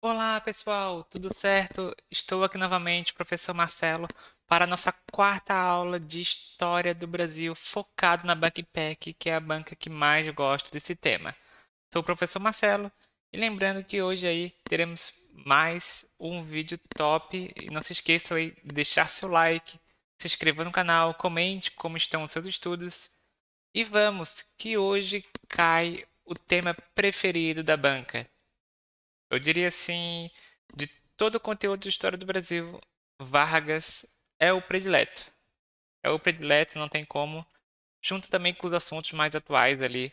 Olá, pessoal, tudo certo? Estou aqui novamente, professor Marcelo, para a nossa quarta aula de História do Brasil, focado na BanQPEC, que é a banca que mais gosta desse tema. Sou o professor Marcelo e lembrando que hoje aí teremos mais um vídeo top e não se esqueçam aí de deixar seu like, se inscreva no canal, comente como estão os seus estudos e vamos, que hoje cai o tema preferido da banca. Eu diria assim, de todo o conteúdo de história do Brasil, Vargas é o predileto. É o predileto, não tem como, junto também com os assuntos mais atuais ali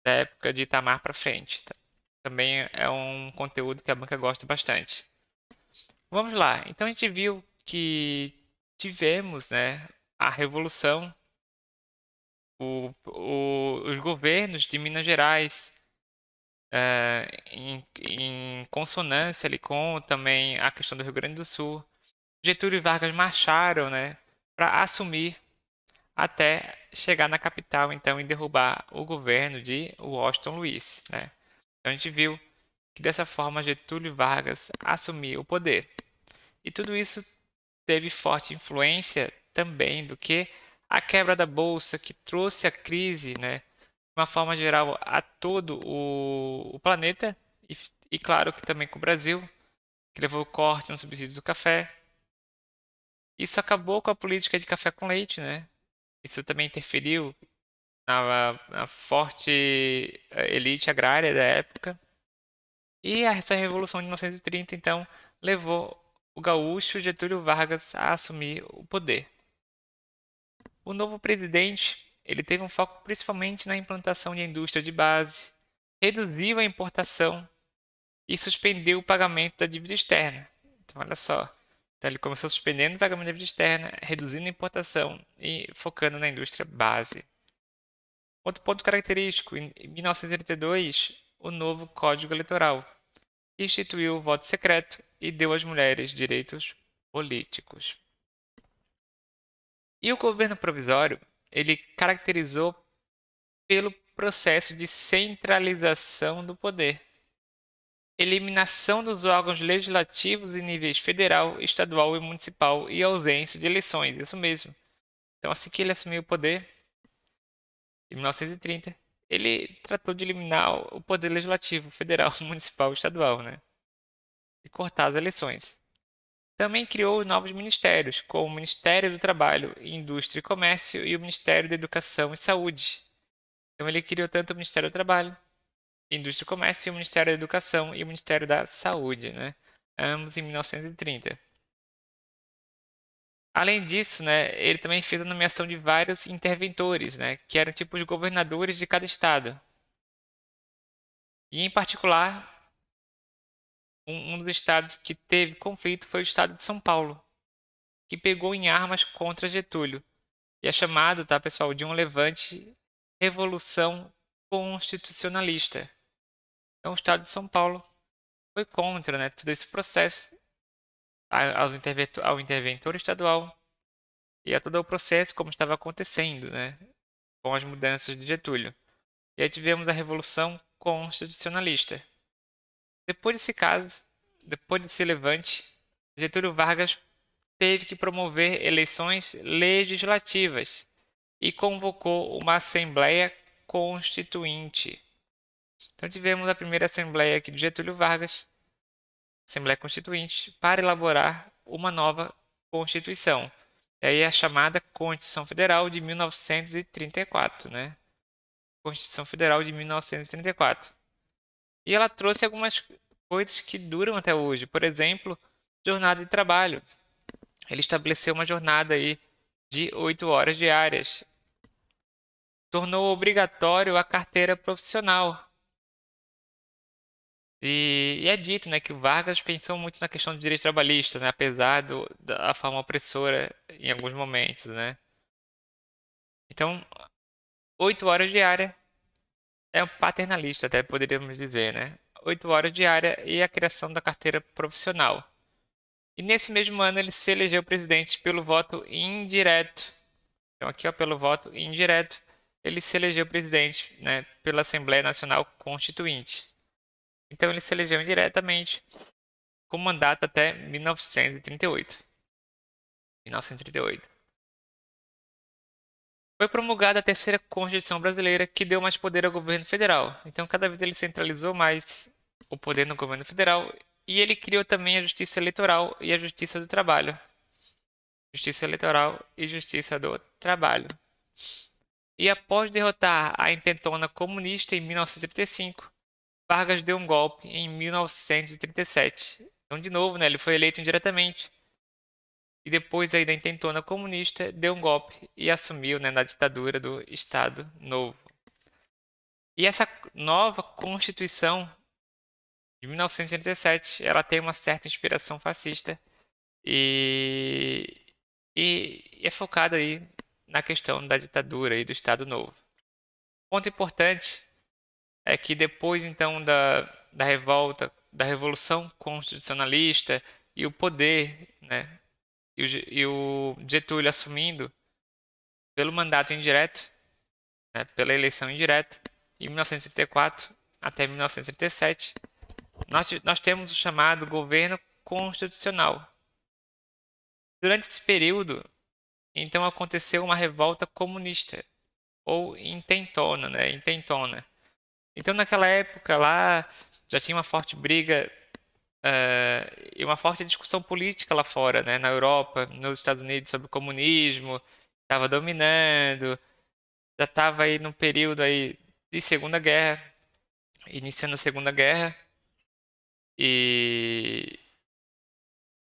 da época de Itamar para frente. Também é um conteúdo que a banca gosta bastante. Vamos lá. Então a gente viu que tivemos, né, a revolução, os governos de Minas Gerais em consonância ali com também a questão do Rio Grande do Sul. Getúlio e Vargas marcharam, né, para assumir até chegar na capital, então, e derrubar o governo de Washington Luiz, né? Então a gente viu que dessa forma Getúlio Vargas assumiu o poder. E tudo isso teve forte influência também do que a quebra da bolsa, que trouxe a crise, né, de uma forma geral a todo o planeta e claro que também com o Brasil, que levou o corte nos subsídios do café. Isso acabou com a política de café com leite, né? Isso também interferiu na forte elite agrária da época. E essa Revolução de 1930, então, levou o gaúcho Getúlio Vargas a assumir o poder. O novo presidente, ele teve um foco principalmente na implantação de indústria de base, reduziu a importação e suspendeu o pagamento da dívida externa. Então, olha só. Então, ele começou suspendendo o pagamento da dívida externa, reduzindo a importação e focando na indústria base. Outro ponto característico, em 1932, o novo Código Eleitoral instituiu o voto secreto e deu às mulheres direitos políticos. E o governo provisório, ele caracterizou pelo processo de centralização do poder, eliminação dos órgãos legislativos em níveis federal, estadual e municipal e ausência de eleições, isso mesmo. Então, assim que ele assumiu o poder, em 1930, ele tratou de eliminar o poder legislativo federal, municipal e estadual, né? E cortar as eleições. Também criou novos ministérios, como o Ministério do Trabalho, Indústria e Comércio e o Ministério da Educação e Saúde. Então ele criou tanto o Ministério do Trabalho, Indústria e Comércio e o Ministério da Educação e o Ministério da Saúde, né? Ambos em 1930. Além disso, né, ele também fez a nomeação de vários interventores, né, que eram tipo os governadores de cada estado. E em particular, um dos estados que teve conflito foi o estado de São Paulo, que pegou em armas contra Getúlio. E é chamado, tá, pessoal, de um levante revolução constitucionalista. Então, o estado de São Paulo foi contra, né, todo esse processo ao interventor estadual e a todo o processo como estava acontecendo, né, com as mudanças de Getúlio. E aí tivemos a Revolução Constitucionalista. Depois desse caso, depois desse levante, Getúlio Vargas teve que promover eleições legislativas e convocou uma Assembleia Constituinte. Então tivemos a primeira Assembleia aqui de Getúlio Vargas, Assembleia Constituinte, para elaborar uma nova Constituição. E aí a chamada Constituição Federal de 1934, né? Constituição Federal de 1934. E ela trouxe algumas coisas que duram até hoje. Por exemplo, jornada de trabalho. Ele estabeleceu uma jornada aí de 8 horas diárias. Tornou obrigatório a carteira profissional. E é dito, né, que o Vargas pensou muito na questão do direito trabalhista, né, apesar da forma opressora em alguns momentos, né. Então, 8 horas diárias é um paternalista, até poderíamos dizer, né. 8 horas diárias e a criação da carteira profissional. E nesse mesmo ano ele se elegeu presidente pelo voto indireto. Então aqui, ó, pelo voto indireto, ele se elegeu presidente, né, pela Assembleia Nacional Constituinte. Então ele se elegeu indiretamente com mandato até 1938. 1938. Foi promulgada a terceira Constituição brasileira, que deu mais poder ao governo federal. Então, cada vez ele centralizou mais o poder no governo federal e ele criou também a Justiça Eleitoral e a Justiça do Trabalho. Justiça Eleitoral e Justiça do Trabalho. E após derrotar a intentona comunista em 1935, Vargas deu um golpe em 1937. Então, de novo, né, ele foi eleito indiretamente. E depois aí da intentona comunista, deu um golpe e assumiu, né, na ditadura do Estado Novo. E essa nova Constituição de 1937, ela tem uma certa inspiração fascista e, e é focada aí na questão da ditadura e do Estado Novo. Ponto importante é que depois então da revolta, da Revolução Constitucionalista e o poder, né, e o Getúlio assumindo pelo mandato indireto, né, pela eleição indireta, em 1934 até 1937, nós temos o chamado governo constitucional. Durante esse período, então aconteceu uma revolta comunista, ou intentona, né? Intentona. Então naquela época lá já tinha uma forte briga e uma forte discussão política lá fora, né? Na Europa, nos Estados Unidos sobre o comunismo, estava dominando, já estava aí num período aí de Segunda Guerra, iniciando a Segunda Guerra, e,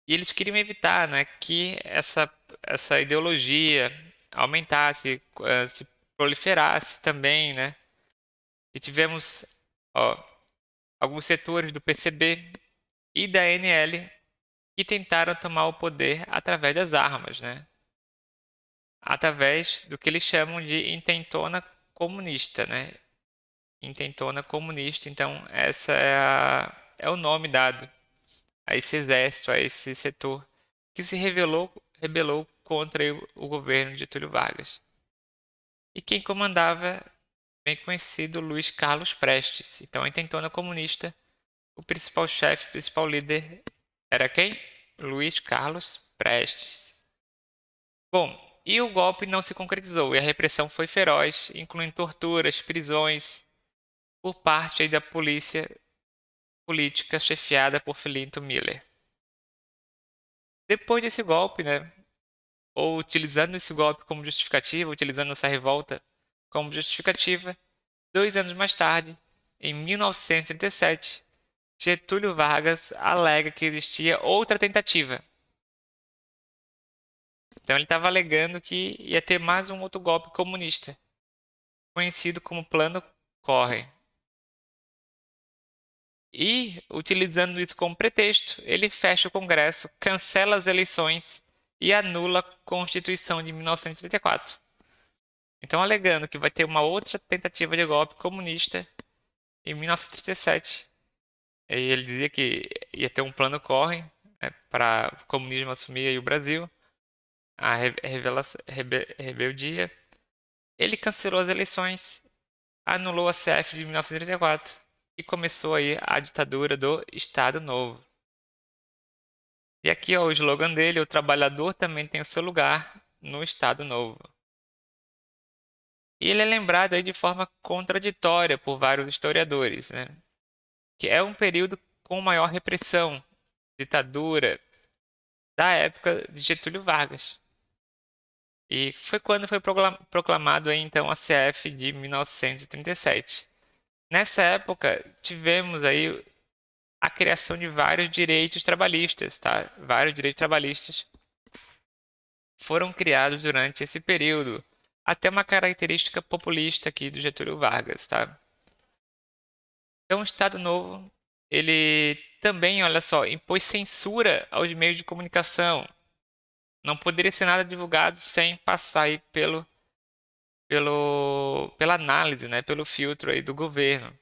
e eles queriam evitar, né, que essa ideologia aumentasse, se proliferasse também, né? E tivemos, ó, alguns setores do PCB e da ANL que tentaram tomar o poder através das armas, né? Através do que eles chamam de intentona comunista, né? Intentona comunista, então essa é o nome dado a esse exército, a esse setor que se rebelou contra o governo de Getúlio Vargas. E quem comandava, bem conhecido, Luiz Carlos Prestes. Então a intentona comunista, o principal chefe, o principal líder era quem? Luiz Carlos Prestes. Bom, e o golpe não se concretizou e a repressão foi feroz, incluindo torturas, prisões por parte aí da polícia política chefiada por Filinto Miller. Depois desse golpe, né, ou utilizando esse golpe como justificativa, utilizando essa revolta como justificativa, 2 anos mais tarde, em 1937, Getúlio Vargas alega que existia outra tentativa. Então ele estava alegando que ia ter mais um outro golpe comunista, conhecido como Plano Corre. E, utilizando isso como pretexto, ele fecha o Congresso, cancela as eleições e anula a Constituição de 1934. Então, alegando que vai ter uma outra tentativa de golpe comunista em 1937. E ele dizia que ia ter um plano corre, né, para o comunismo assumir aí o Brasil, a rebeldia. Ele cancelou as eleições, anulou a CF de 1934 e começou aí a ditadura do Estado Novo. E aqui, ó, o slogan dele: o trabalhador também tem o seu lugar no Estado Novo. E ele é lembrado aí de forma contraditória por vários historiadores, né? Que é um período com maior repressão, ditadura, da época de Getúlio Vargas. E foi quando foi proclamado aí, então, a CF de 1937. Nessa época, tivemos aí a criação de vários direitos trabalhistas, tá? Vários direitos trabalhistas foram criados durante esse período, até uma característica populista aqui do Getúlio Vargas, tá? Então, o Estado Novo, ele também, olha só, impôs censura aos meios de comunicação. Não poderia ser nada divulgado sem passar aí pela análise, né, pelo filtro aí do governo.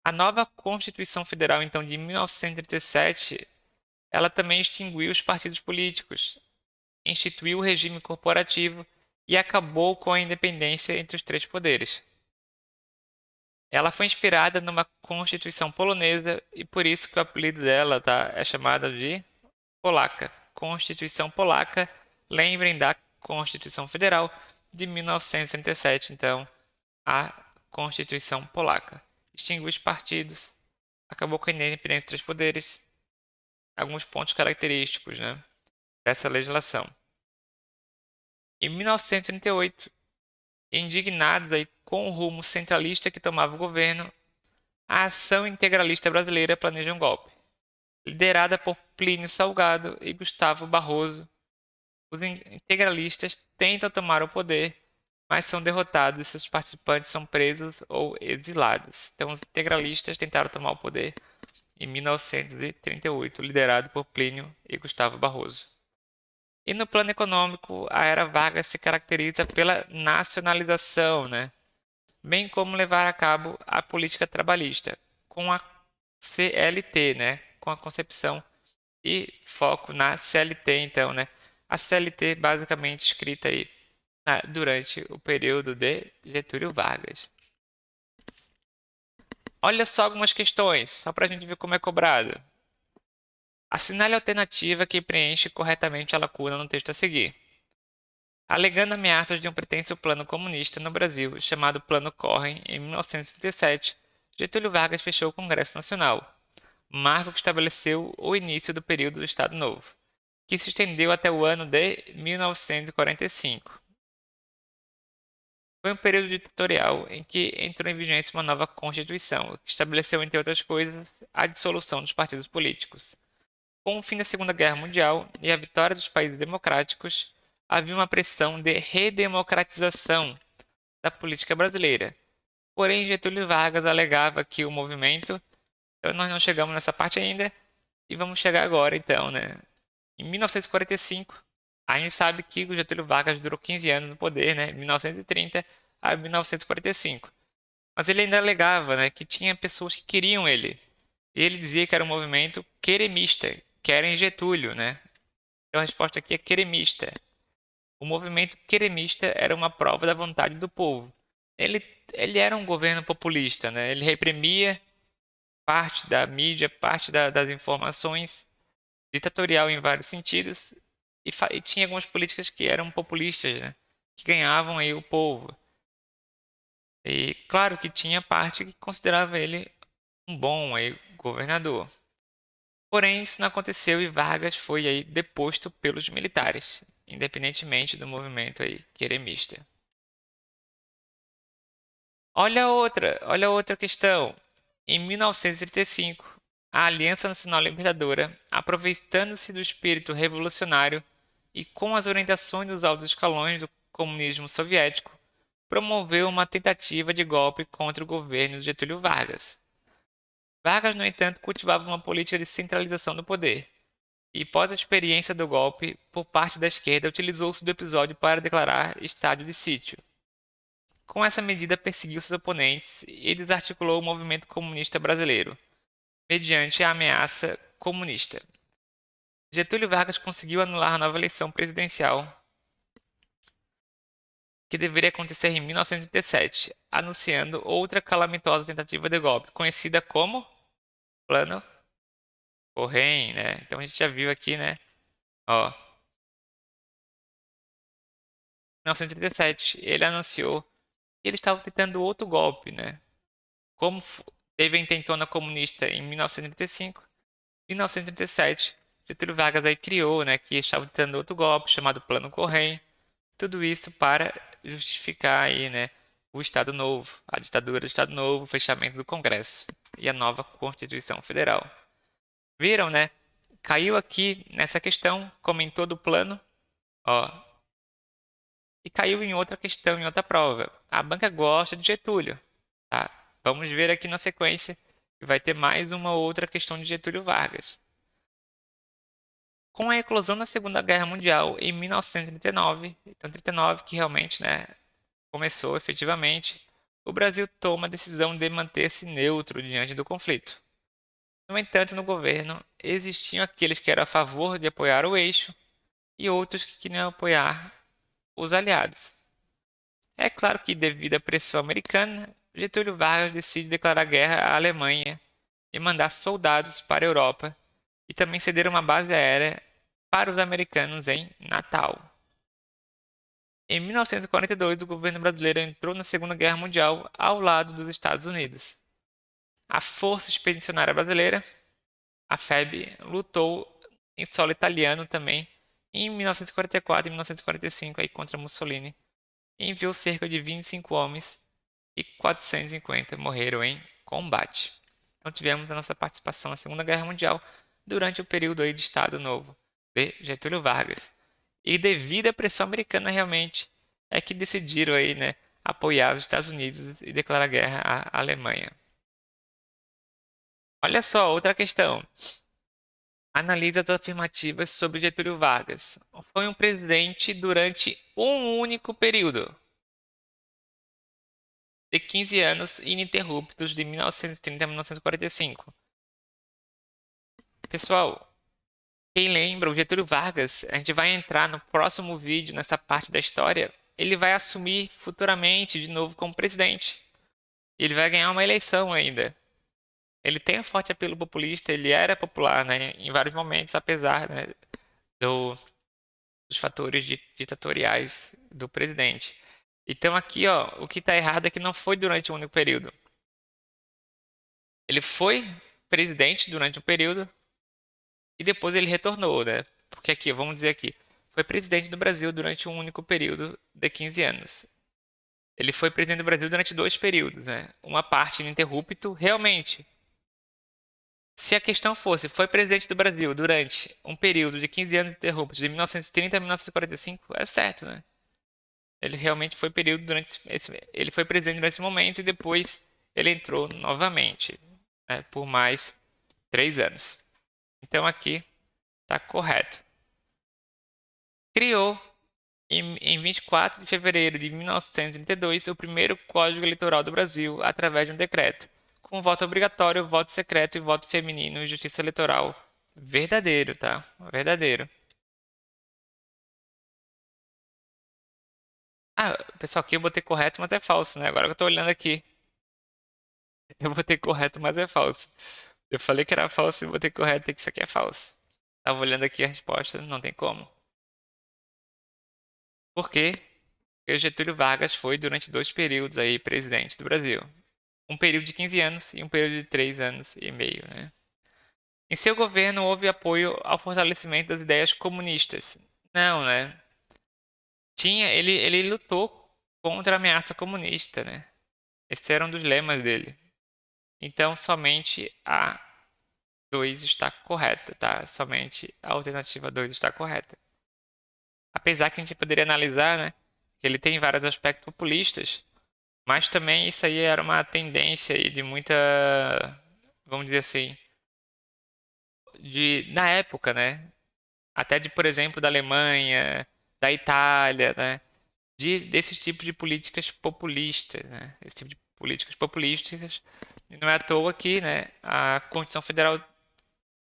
A nova Constituição Federal, então, de 1937, ela também extinguiu os partidos políticos, instituiu o regime corporativo e acabou com a independência entre os três poderes. Ela foi inspirada numa Constituição polonesa e por isso que o apelido dela é chamada de polaca. Constituição polaca, lembrem da Constituição Federal de 1937, então, a Constituição polaca. Extinguiu os partidos, acabou com a independência entre os poderes, alguns pontos característicos, né, dessa legislação. Em 1938, indignados aí com o rumo centralista que tomava o governo, a Ação Integralista Brasileira planeja um golpe. Liderada por Plínio Salgado e Gustavo Barroso, os integralistas tentam tomar o poder, mas são derrotados e seus participantes são presos ou exilados. Então, os integralistas tentaram tomar o poder em 1938, liderado por Plínio e Gustavo Barroso. E no plano econômico, a era Vargas se caracteriza pela nacionalização, né? Bem como levar a cabo a política trabalhista, com a CLT, né? Com a concepção e foco na CLT, então, né? A CLT basicamente escrita aí durante o período de Getúlio Vargas. Olha só algumas questões, só para a gente ver como é cobrado. Assinale a alternativa que preenche corretamente a lacuna no texto a seguir. Alegando ameaças de um pretenso plano comunista no Brasil, chamado Plano Corren, em 1937, Getúlio Vargas fechou o Congresso Nacional, marco que estabeleceu o início do período do Estado Novo, que se estendeu até o ano de 1945. Foi um período ditatorial em que entrou em vigência uma nova Constituição, que estabeleceu, entre outras coisas, a dissolução dos partidos políticos. Com o fim da Segunda Guerra Mundial e a vitória dos países democráticos, havia uma pressão de redemocratização da política brasileira. Porém, Getúlio Vargas alegava que o movimento. Então, nós não chegamos nessa parte ainda e vamos chegar agora, então, né? Em 1945, a gente sabe que o Getúlio Vargas durou 15 anos no poder, né? 1930 a 1945. Mas ele ainda alegava, né, que tinha pessoas que queriam ele. E ele dizia que era um movimento queremista, querem Getúlio, né? Então a resposta aqui é queremista. O movimento queremista era uma prova da vontade do povo. Ele, ele era um governo populista, né? Ele reprimia parte da mídia, parte das informações, ditatorial em vários sentidos, e tinha algumas políticas que eram populistas, né? Que ganhavam aí o povo. E claro que tinha parte que considerava ele um bom aí, governador. Porém, isso não aconteceu e Vargas foi aí deposto pelos militares, independentemente do movimento aí queremista. Olha outra questão. Em 1935, a Aliança Nacional Libertadora, aproveitando-se do espírito revolucionário e com as orientações dos altos escalões do comunismo soviético, promoveu uma tentativa de golpe contra o governo de Getúlio Vargas. Vargas, no entanto, cultivava uma política de centralização do poder, e após a experiência do golpe por parte da esquerda, utilizou-se do episódio para declarar estado de sítio. Com essa medida, perseguiu seus oponentes e desarticulou o movimento comunista brasileiro, mediante a ameaça comunista. Getúlio Vargas conseguiu anular a nova eleição presidencial, que deveria acontecer em 1937, anunciando outra calamitosa tentativa de golpe, conhecida como Plano Correia, né? Então a gente já viu aqui, né? Ó, 1937, ele anunciou que ele estava tentando outro golpe, né? Como teve a intentona comunista em 1935, em 1937, Getúlio Vargas aí criou, né, que estava tentando outro golpe chamado Plano Correia. Tudo isso para justificar aí, né, o Estado Novo, a ditadura do Estado Novo, o fechamento do Congresso e a nova Constituição Federal. Viram, né? Caiu aqui nessa questão, comentou do plano, ó, e caiu em outra questão, em outra prova. A banca gosta de Getúlio, tá? Vamos ver aqui na sequência que vai ter mais uma outra questão de Getúlio Vargas. Com a eclosão da Segunda Guerra Mundial em 1939, então 39 que realmente, né, começou efetivamente, o Brasil toma a decisão de manter-se neutro diante do conflito. No entanto, no governo existiam aqueles que eram a favor de apoiar o eixo e outros que queriam apoiar os aliados. É claro que, devido à pressão americana, Getúlio Vargas decide declarar guerra à Alemanha e mandar soldados para a Europa e também ceder uma base aérea para os americanos em Natal. Em 1942, o governo brasileiro entrou na Segunda Guerra Mundial ao lado dos Estados Unidos. A Força Expedicionária Brasileira, a FEB, lutou em solo italiano também em 1944 e 1945 aí contra Mussolini e enviou cerca de 25 homens e 450 morreram em combate. Então tivemos a nossa participação na Segunda Guerra Mundial durante o período aí de Estado Novo de Getúlio Vargas. E devido à pressão americana realmente é que decidiram aí, né, apoiar os Estados Unidos e declarar guerra à Alemanha. Olha só, outra questão. Analisa as afirmativas sobre Getúlio Vargas. Foi um presidente durante um único período de 15 anos ininterruptos de 1930 a 1945. Pessoal, quem lembra, o Getúlio Vargas, a gente vai entrar no próximo vídeo, nessa parte da história, ele vai assumir futuramente de novo como presidente. Ele vai ganhar uma eleição ainda. Ele tem um forte apelo populista, ele era popular, né, em vários momentos, apesar, né, dos fatores ditatoriais do presidente. Então aqui, ó, o que está errado é que não foi durante um único período. Ele foi presidente durante um período e depois ele retornou, né? Porque aqui, vamos dizer aqui, foi presidente do Brasil durante um único período de 15 anos. Ele foi presidente do Brasil durante dois períodos, né? Uma parte ininterrupto, realmente. Se a questão fosse, foi presidente do Brasil durante um período de 15 anos ininterruptos, de 1930 a 1945, é certo, né? Ele realmente foi período ele foi presidente nesse momento e depois ele entrou novamente, né, por mais 3 anos. Então aqui está correto. Criou em 24 de fevereiro de 1932 o primeiro Código Eleitoral do Brasil através de um decreto, com voto obrigatório, voto secreto e voto feminino e justiça eleitoral. Verdadeiro, tá? Verdadeiro. Ah, pessoal, aqui eu botei correto, mas é falso, né? Agora que eu tô olhando aqui. Eu botei correto, mas é falso. Eu falei que era falso e botei correto, e que isso aqui é falso. Tava olhando aqui a resposta, não tem como. Por quê? Porque Getúlio Vargas foi durante dois períodos aí presidente do Brasil. Um período de 15 anos e um período de 3 anos e meio, né? Em seu governo houve apoio ao fortalecimento das ideias comunistas. Não, né? Ele lutou contra a ameaça comunista, né? Esse era um dos lemas dele. Então, somente a 2 está correta, tá? Somente a alternativa 2 está correta. Apesar que a gente poderia analisar, né, que ele tem vários aspectos populistas, mas também isso aí era uma tendência aí de muita, vamos dizer assim, na época, né? Até de, por exemplo, da Alemanha, da Itália, né? Desses tipos de políticas populistas, né? Esse tipo de políticas populistas. E não é à toa que, né, a Constituição Federal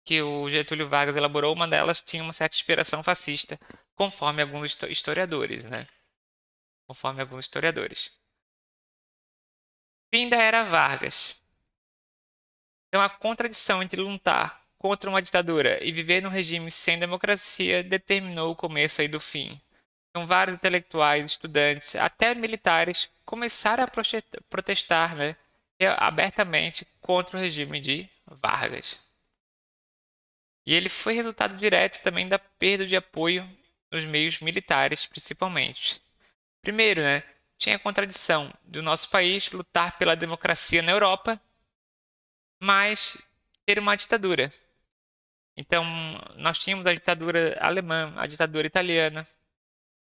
que o Getúlio Vargas elaborou, uma delas tinha uma certa inspiração fascista, conforme alguns historiadores, né? Conforme alguns historiadores. Fim da era Vargas. Então, a contradição entre lutar contra uma ditadura e viver num regime sem democracia determinou o começo aí do fim. Então, vários intelectuais, estudantes, até militares começaram a protestar, né, abertamente contra o regime de Vargas. E ele foi resultado direto também da perda de apoio nos meios militares, principalmente. Primeiro, né, tinha a contradição do nosso país lutar pela democracia na Europa, mas ter uma ditadura. Então, nós tínhamos a ditadura alemã, a ditadura italiana.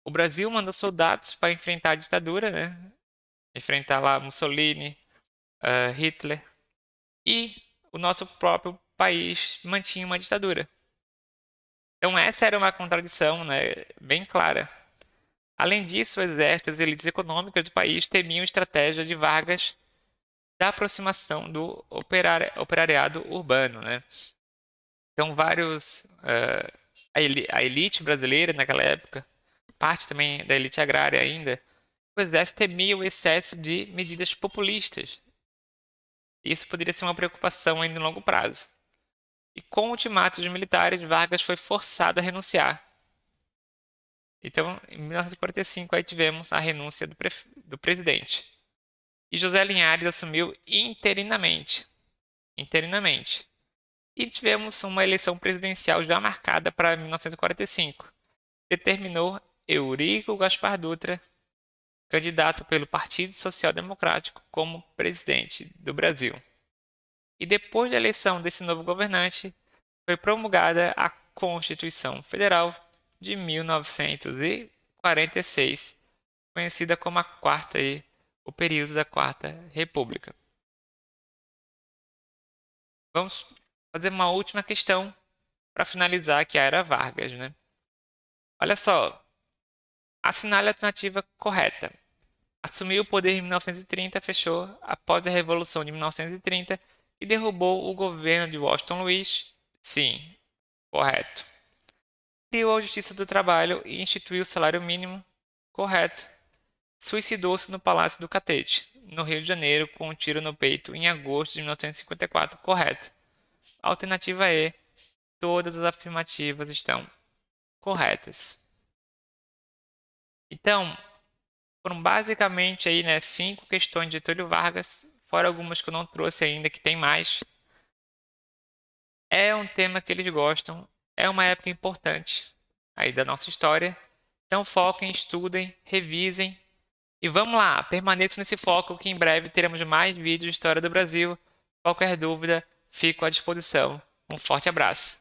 O Brasil mandou soldados para enfrentar a ditadura, né? Enfrentar lá Mussolini, Hitler. E o nosso próprio país mantinha uma ditadura. Então, essa era uma contradição, né, bem clara. Além disso, o exército e as elites econômicas do país temiam a estratégia de Vargas da aproximação do operariado urbano, né? Então, a elite brasileira naquela época, parte também da elite agrária ainda, o exército temia o excesso de medidas populistas. Isso poderia ser uma preocupação ainda em longo prazo. E com o ultimato dos militares, Vargas foi forçado a renunciar. Então, em 1945, aí tivemos a renúncia do presidente. E José Linhares assumiu interinamente. Interinamente. E tivemos uma eleição presidencial já marcada para 1945. Determinou Eurico Gaspar Dutra, candidato pelo Partido Social Democrático, como presidente do Brasil. E depois da eleição desse novo governante, foi promulgada a Constituição Federal de 1946, conhecida como o período da Quarta República. Vamos fazer uma última questão para finalizar aqui a Era Vargas, né? Olha só, assinale a alternativa correta. Assumiu o poder em 1930, fechou após a Revolução de 1930 e derrubou o governo de Washington Luiz. Sim, correto. Criou a Justiça do Trabalho e instituiu o salário mínimo. Correto. Suicidou-se no Palácio do Catete, no Rio de Janeiro, com um tiro no peito em agosto de 1954. Correto. Alternativa E. Todas as afirmativas estão corretas. Então, foram basicamente aí, né, 5 questões de Getúlio Vargas, fora algumas que eu não trouxe ainda, que tem mais. É um tema que eles gostam, é uma época importante aí da nossa história. Então foquem, estudem, revisem e vamos lá, permaneçam nesse foco que em breve teremos mais vídeos de história do Brasil. Qualquer dúvida, fico à disposição. Um forte abraço.